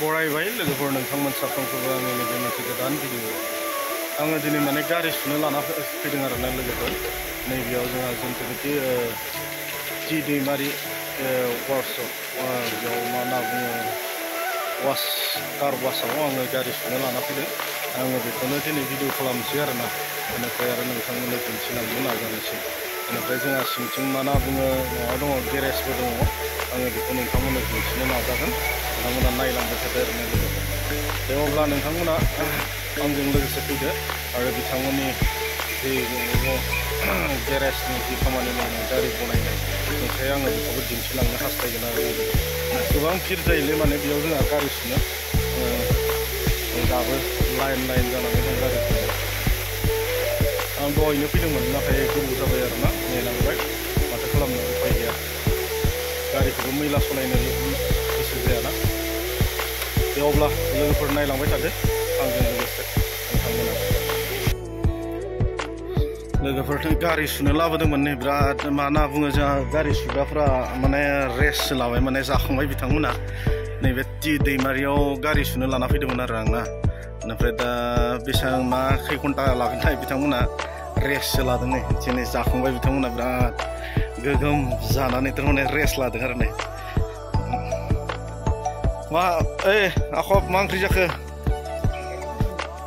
बरायबाय लोगोफोर नोंथांमोन साफ्रोमखौबो आंनि नैबे मोनसे गोदान भिडिअ आङो दिनै माने गारि सुनो लाना फैदों आरोना लोगोफोर नैबेयाव जोंहा जिथुनाखि T.Daimari वार्कशप बेयाव मा होनना बुङो कार वाशआव आङो गारि सुनो लाना फैदों आङो बेखौनो दिनै भिडिअ खालामनोसै आरोना बेनिफ्राय आरो नोंथांमोननो दिन्थिलांनो नाजानोसै बेनिफ्राय जोंहा सिंथिं मा होनना बुङो माबा दङ गेरेजबो दङ आङो बेखौ नोंथांमोननो दिन्थिनो नाजागोन नोंथांमोना नायलांबाय थादो आरोना लोगोफोर दे अब्ला नोंथांमोना आंजों लोगोसे फैदो आरो बिथांमोननि जि गेरेजनि जि खामानि मावनाय गारि बनायनाय ओंखाय आङो बेखौबो दिन्थिलांनो हास्थायगोन आरो गोबां भिर जायोलै माने बेयाव जोंहा गारि सुनो दाबो लाइन जानानै दं गारि सुनो आं दहायनो फैदोंमोन नाथाय गोबाव जाबाय आरोना नेनांबाय माथो खालामनो उपाय गैया गारिखौबो मैला सालायनो गोसो जायाना दे अब्ला लोगोफोर नायलांबाय थादो आंजों लोगोसे नोंथांमोना लोगोफोरजों गारि सुनो लाबोदोंमोन नै बिराद मा होनना बुङो जोंहा गारि सुग्राफ्रा माने रेस्ट लाबाय माने जाखांबाय बिथांमोना नैबे T.Daimariयाव गारि सुनो लाना फैदोंमोन आरो आंना बेनिफ्राय दा बेसेबां मा खै घन्टा लागोनथाय बिथांमोना रेस्ट लादों नै दिनै जाखांबाय बिथांमोना बिराद गोगोम जानानै थारमाने रेस्ट लादों आरो नै मा ओइ आखब मा ओंख्रि जाखो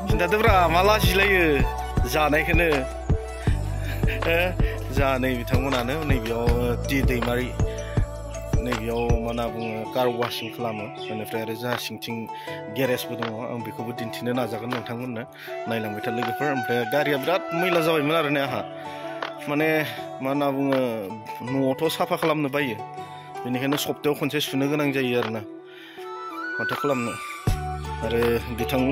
खिन्थादोब्रा मा लाजिलायो जानायखौनो जा नै बिथांमोनानो नैबेयाव T.Daimari नैबेयाव मा होनना बुङो कार वाशिं खालामो बेनिफ्राय आरो जोंहा सिंथिं गेरेजबो दङ आं बेखौबो दिन्थिनो नाजागोन नोंथांमोननो नायलांबाय था लोगोफोर ओमफ्राय गारिया बिराद मैला जाबायमोन आरो ने आंहा माने मा होनना बुङो न'आवथ' साफा खालामनो बायो बेनिखायनो सप्तायाव खनसे सुनो गोनां जायो आरोना माथो खालामनो आरो बिथां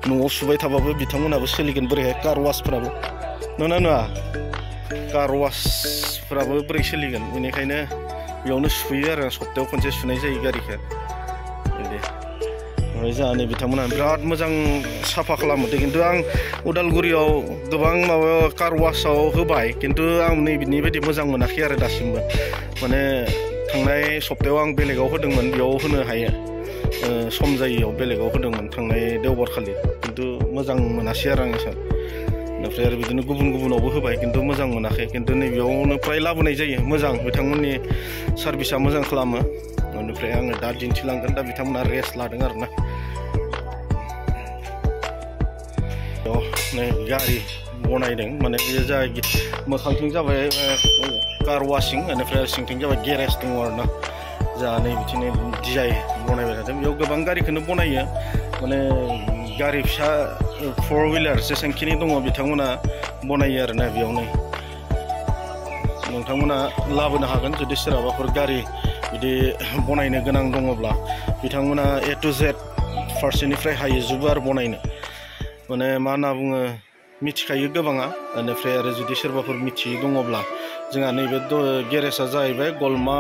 न'आव सुबाय थाबाबो बिथांमोनाबो सोलिगोन बोरैहाय कार वाशफोराबो नङा कार वाशफोराबो बोरै सोलिगोन बेनिखायनो बेयावनो सुयो आरो सप्तायाव खनसे सुनाय जायो गारिखौ दे ओमफ्राय जोंहा नै बिथांमोना बिराद मोजां साफा खालामो खिन्थु आं उदालगुरियाव गोबां माबा कार वाशआव होबाय खिन्थु आं नैबेनि बायदि मोजां मोनाखै आरो दासिमबो माने थांनाय सप्तायाव आं बेलेगाव होदोंमोन बेयाव होनो हायो सम जायैयाव बेलेगाव होदोंमोन थांनाय देवबारखालि खिन्थु मोजां मोनासै आरो आं एसेबां बेनिफ्राय आरो बिदिनो गुबुनावबो होबाय खिन्थु मोजां मोनाखै खिन्थु नैबेयावनो फ्राय लाबोनाय जायो मोजां बिथांमोननि सार्भिसा मोजां खालामो बेनिफ्राय आङो दा दिन्थिलांगोन दा बिथांमोना रेस्ट लादों आरोना नै गारि बनायदों माने बेयो जा मोखांथिं जाबाय कार वाशिं बेनिफ्राय सिंथिं जाबाय गेरेज दङ आरोना जा नै बिदिनो डिजाइन बनायबाय थादों बेयाव गोबां गारिखौनो बनायो माने गारि फिसा 4-व्हिलार जेसेबांखिनि दङ बिथांमोना बनायो आरोना बेयावनो नोंथांमोना लाबोनो हागोन जुदि सोरहाबाफोर गारि बिदि बनायनो गोनां दङब्ला बिथांमोना A to Z फारसेनिफ्राय हायोजोबो आरो बनायनो माने मा होनना बुङो मिथिखायो गोबाङा बेनिफ्राय आरो जुदि सोरबाफोर मिथियै दङब्ला जोंहा नैबे गेरेजआ जाहैबाय गलमा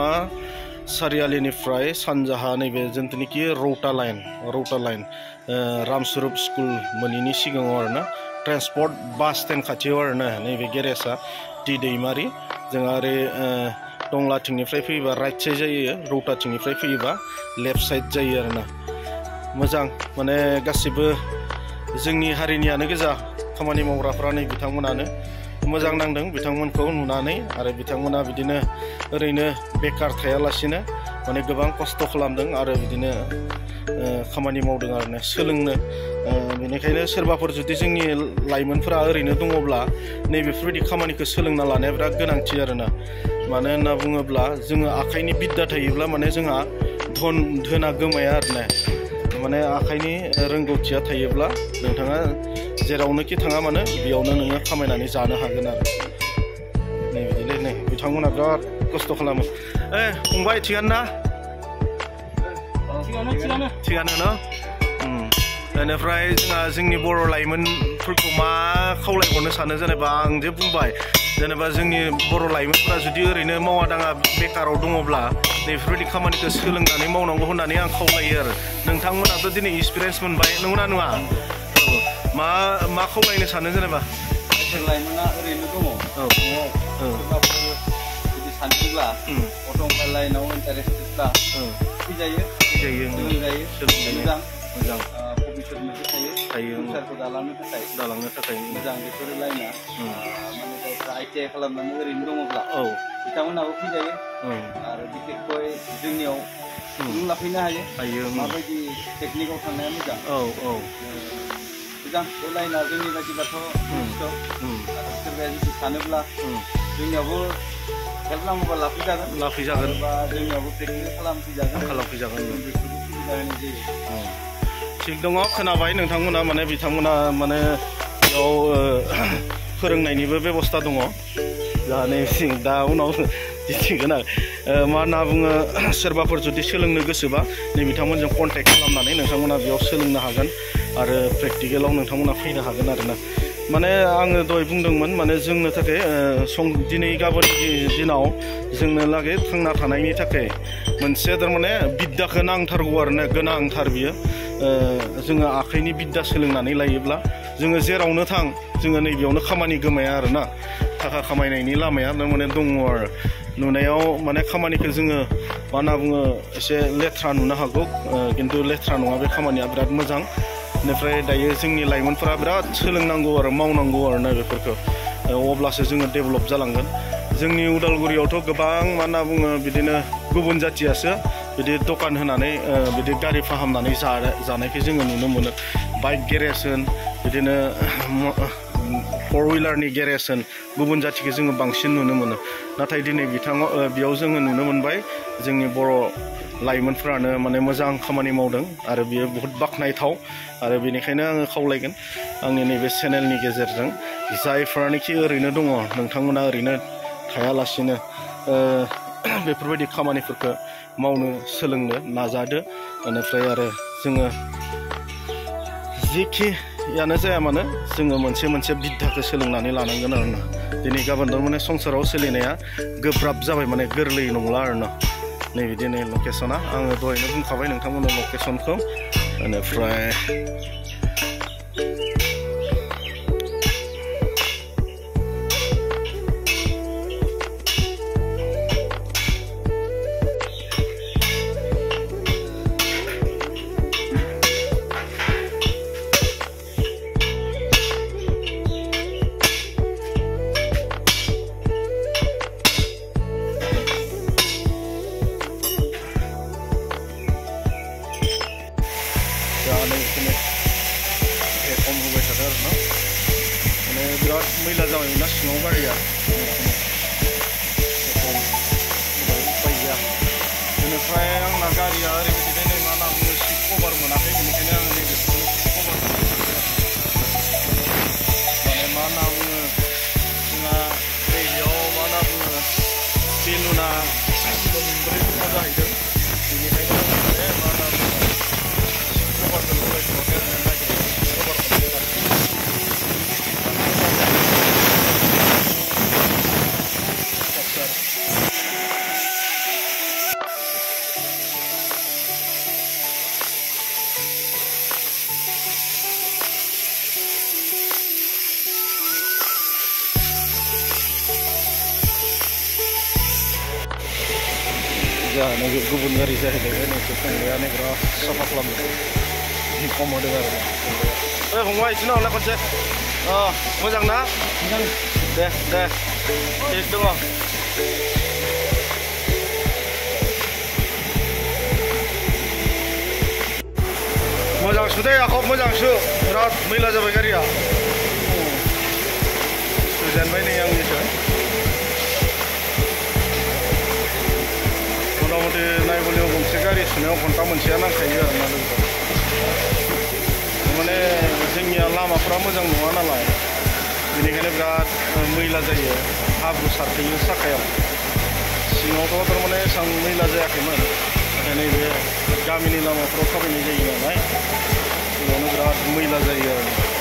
सारियालिनिफ्राय सानजाहा नैबे जिथुनाखि रौता लाइन रामस्वरुप स्कुल मोनैनि सिगाङाव आरोना ट्रेन्सपर्ट बास स्टेन्ड खाथियाव आरोना नैबे गेरेजआ T.Daimari जोंहा ओरै टंलाथिंनिफ्राय फैयोबा राइट साइड जायो रौताथिंनिफ्राय फैयोबा लेफ्ट साइड जायो आरोना मोजां माने गासिबो जोंनि हारिनियानो गोजा खामानि मावग्राफ्रा नै बिथांमोनानो मोजां नांदों बिथांमोनखौ नुनानै आरो बिथांमोना बिदिनो ओरैनो बेकार थायालासिनो माने गोबां खस्थ' खालामदों आरो बिदिनो खामानि मावदों आरो सोलोंनो बेनिखायनो सोरबाफोर जुदि जोंनि लाइमोनफोरा ओरैनो दङब्ला नैबेफोरबायदि खामानिखौ सोलोंना लानाया बिराद गोनांथि आरोना मानो होनना बुङोब्ला जोङो आखाइनि बिद्दा थायोब्ला माने जोंहा धोना गोमाया आरोना माने आखाइनि रोंगौथिया थायोब्ला नोंथाङा जेरावनोखि थाङा मानो बेयावनो नोङो खामायनानै जानो हागोन आरो नै बिदिलै नै बिथांमोना बिराद खस्थ' खालामो फंबाय थिगानो ना थिगानो ना बेनिफ्राय जोंहा जोंनि बर' लाइमोनफोरखौ मा खावलायहरनो सानो जेनेबा आं जे बुंबाय जेनेबा जोंनि बर' लाइमोनफोरा जुदि ओरैनो मावा दाङा बेकाराव दङब्ला बेफोरबायदि खामानिखौ सोलोंनानै मावनांगौ होननानै आं खावलायो आरो नोंथांमोनाथ' दिनै एक्सपिरियेन्स मोनबाय नंगौना नङा मा खावलायनो सानो जेनेबा लाइमोना ओरैनो दङ सानदोंब्ला गथ' लाइनाव इन्टारेस्टेडब्ला फैजायो मोजां भबिष्यत मोनसे थायो संसारखौ दालांनो थाखाय मोजां बेफोर लाइना माने जायफ्रा ITI खालामनानै ओरैनो दङब्ला बिथांमोनाबो फैजायो आरो बिखेखय जोंनियाव सुबुं लाफैनो हायो माबायदि टेकनिकआव थांनाया मोजां मोजां बे लाइना जोंनि बायदिबाथ' आरो सोरबाया जुदि सानोब्ला जोंनियावबो हेल्प नांगौबा लाफैजागोन बा जोंनियावबो प्रेक्टिकेल खालामफैजागोन बेफोरखौ सुबिदा होनाय जायो थिग दङ खोनाबाय नोंथांमोना माने बिथांमोना माने बेयाव फोरोंनायनिबो बेबस्था दङ जाहाने दा उनाव दिन्थिगोन आरो मा होनना बुङो सोरबाफोर जुदि सोलोंनो गोसोबा नै बिथांमोनजों कन्टेक्ट खालामनानै नोंथांमोना बेयाव सोलोंनो हागोन आरो प्रेक्टिकेलाव नोंथांमोना फैनो हागोन आरोना माने आङो दहाय बुंदोंमोन माने जोंनो थाखाय दिनै गाबोननि दिनाव जोंनो लागै थांना थानायनि थाखाय मोनसे थारमाने बिद्याखौ नांथारगौ आरोना गोनांथार बियो जोङो आखाइनि बिद्या सोलोंनानै लायोब्ला जोङो जेरावनो थां जोङो नैबेयावनो खामानि गोमाया आरोना थाखा खामायनायनि लामाया माने दङ आरो नुनायाव माने खामानिखौ जोङो मा होनना बुङो एसे लेथ्रा नुनो हागौ खिन्थु लेथ्रा नङा बे खामानिया बिराद मोजां बेनिफ्राय दायो जोंनि लाइमोनफोरा बिराद सोलोंनांगौ आरो मावनांगौ आरोना बेफोरखौ अब्लासो जोङो डेभेलप जालांगोन जोंनि उदालगुरियावथ' गोबां मा होनना बुङो बिदिनो गुबुन जाथियासो बिदि दखान होनानै बिदि गारि फाहामनानै जानायखौ जोङो नुनो मोनो बाइक गेरेज होन बिदिनो फर हुइलारनि गेरेज होन गुबुन जाथिखौ जोङो बांसिन नुनो मोनो नाथाय दिनै बेयाव जोङो नुनो मोनबाय जोंनि बर' लाइमोनफ्रानो माने मोजां खामानि मावदों आरो बियो बहुद बाख्नायथाव आरो बेनिखायनो आङो खावलायगोन आंनि नैबे चेनेलनि गेजेरजों जायफ्रानोखि ओरैनो दङ नोंथांमोना ओरैनो थायालासिनो बेफोरबायदि खामानिफोरखौ मावनो सोलोंनो नाजादो बेनिफ्राय आरो जोङो जिखियानो जाया मानो जोङो मोनसे बिद्याखौ सोलोंनानै लानांगोन आरोना दिनै गाबोन माने संसाराव सोलिनाया गोब्राब जाबाय माने गोरलै नंला आरोना नैबिदिनो लकेसना आङो दहायनो बुंखाबाय नोंथांमोननो लकेसनखौ बेनिफ्राय खम होबाय थादों आरोना माने बिराद मैला जाबायमोन ना सिङाव गारिया उपाय गैया बेनिफ्राय आंना गारिया ओरैबायदि नै मा होनना बुङो सिट कभार मोनाखै बेनिखायनो आङो नैबेखौनो सिट कभार माने मा होनना बुङो जोंहा नैबेयाव मा होनना बुङो बेलुना मोनब्रै दङ जाहैदों बेनिखायनो माने मा होनना बुङो कभारखौ लगायथ'वाखै आरो नैबे गुबुन गारि जाहैलायबाय नैबे फंबायानो बिराद साफा खालामदों खम होदों आरो फंबाय बिदिनो हरलाय खनसे मोजां ना दे थिग दङ मोजां सुदे आखब मोजां सु बिराद मैला जाबाय गारिया सुजेनबाय नै आंनिसो मथा नायबोलियाव गंसे गारि सुनायाव घन्टा मोनसेया नांखायो आरोना लोगोफोर माने जोंनिया लामाफ्रा मोजां नङा नालाय बेनिखायनो बिराद मैला जायो हाब्रु सारफैयो साखायाव सिङावथ' थारमाने एसेबां मैला जायाखैमोन नाथाय नैबे गामिनि लामाफ्राव थाबायनाय जायो नालाय बेयावनो बिराद मैला जायो आरो